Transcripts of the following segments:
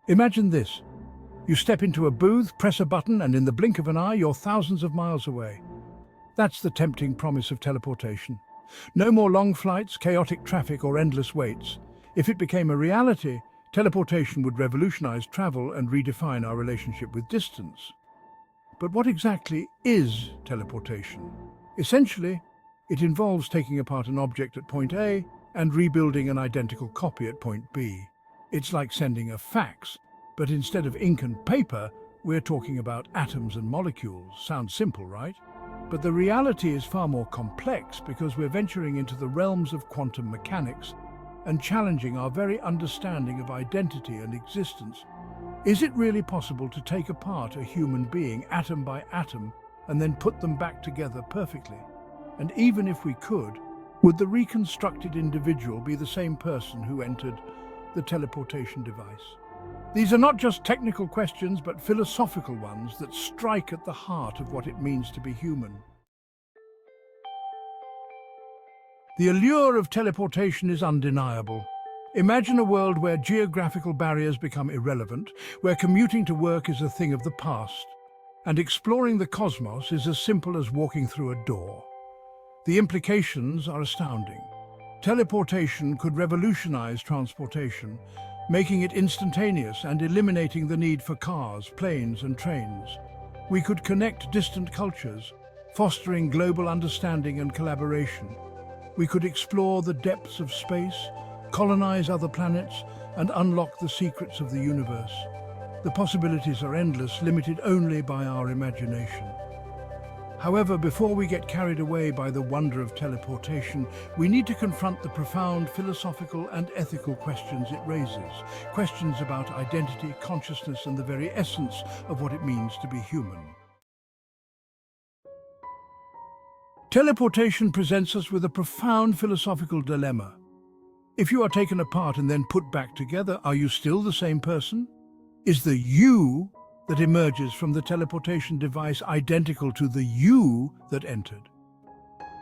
Imagine this. You step into a booth, press a button, and in the blink of an eye, you're thousands of miles away. That's the tempting promise of teleportation. No more long flights, chaotic traffic, or endless waits. If it became a reality, teleportation would revolutionize travel and redefine our relationship with distance. But what exactly is teleportation? Essentially, it involves taking apart an object at point A and rebuilding an identical copy at point B. It's like sending a fax, but instead of ink and paper, we're talking about atoms and molecules. Sounds simple, right? But the reality is far more complex because we're venturing into the realms of quantum mechanics and challenging our very understanding of identity and existence. Is it really possible to take apart a human being atom by atom and then put them back together perfectly? And even if we could, would the reconstructed individual be the same person who entered the teleportation device? These are not just technical questions, but philosophical ones that strike at the heart of what it means to be human. The allure of teleportation is undeniable. Imagine a world where geographical barriers become irrelevant, where commuting to work is a thing of the past, and exploring the cosmos is as simple as walking through a door. The implications are astounding. Teleportation could revolutionize transportation, making it instantaneous and eliminating the need for cars, planes, and trains. We could connect distant cultures, fostering global understanding and collaboration. We could explore the depths of space, colonize other planets, and unlock the secrets of the universe. The possibilities are endless, limited only by our imagination. However, before we get carried away by the wonder of teleportation, we need to confront the profound philosophical and ethical questions it raises. Questions about identity, consciousness, and the very essence of what it means to be human. Teleportation presents us with a profound philosophical dilemma. If you are taken apart and then put back together, are you still the same person? Is the you that emerges from the teleportation device identical to the you that entered?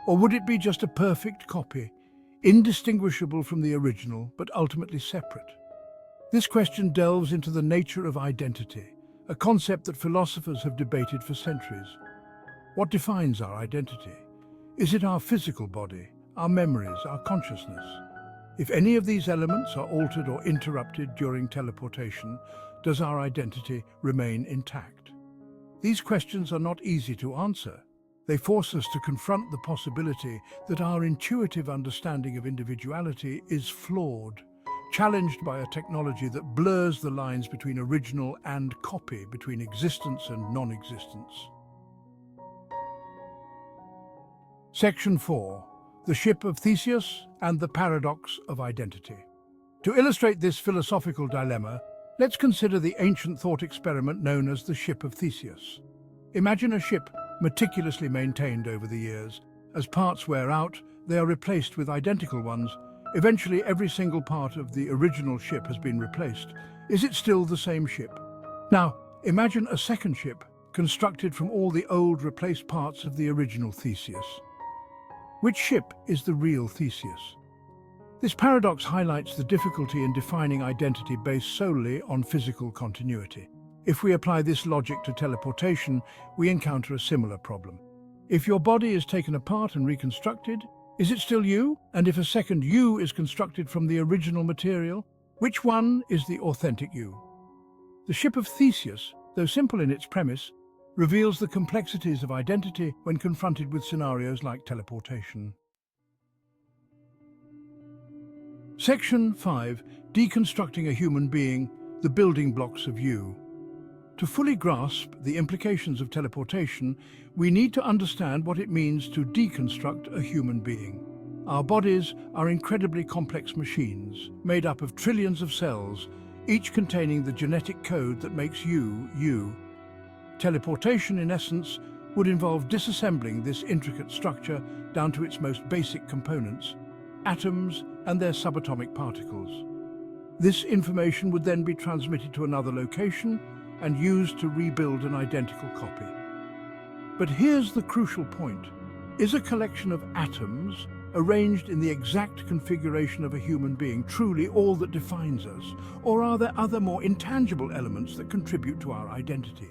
Or would it be just a perfect copy, indistinguishable from the original, but ultimately separate? This question delves into the nature of identity, a concept that philosophers have debated for centuries. What defines our identity? Is it our physical body, our memories, our consciousness? If any of these elements are altered or interrupted during teleportation, does our identity remain intact? These questions are not easy to answer. They force us to confront the possibility that our intuitive understanding of individuality is flawed, challenged by a technology that blurs the lines between original and copy, between existence and non-existence. Section 4. The Ship of Theseus and the Paradox of Identity. To illustrate this philosophical dilemma, let's consider the ancient thought experiment known as the Ship of Theseus. Imagine a ship meticulously maintained over the years. As parts wear out, they are replaced with identical ones. Eventually, every single part of the original ship has been replaced. Is it still the same ship? Now, imagine a second ship constructed from all the old replaced parts of the original Theseus. Which ship is the real Theseus? This paradox highlights the difficulty in defining identity based solely on physical continuity. If we apply this logic to teleportation, we encounter a similar problem. If your body is taken apart and reconstructed, is it still you? And if a second you is constructed from the original material, which one is the authentic you? The Ship of Theseus, though simple in its premise, reveals the complexities of identity when confronted with scenarios like teleportation. Section 5. Deconstructing a human being, the building blocks of you. To fully grasp the implications of teleportation, we need to understand what it means to deconstruct a human being. Our bodies are incredibly complex machines, made up of trillions of cells, each containing the genetic code that makes you, you. Teleportation, in essence, would involve disassembling this intricate structure down to its most basic components, atoms and their subatomic particles. This information would then be transmitted to another location and used to rebuild an identical copy. But here's the crucial point. Is a collection of atoms arranged in the exact configuration of a human being, truly all that defines us? Or are there other more intangible elements that contribute to our identity?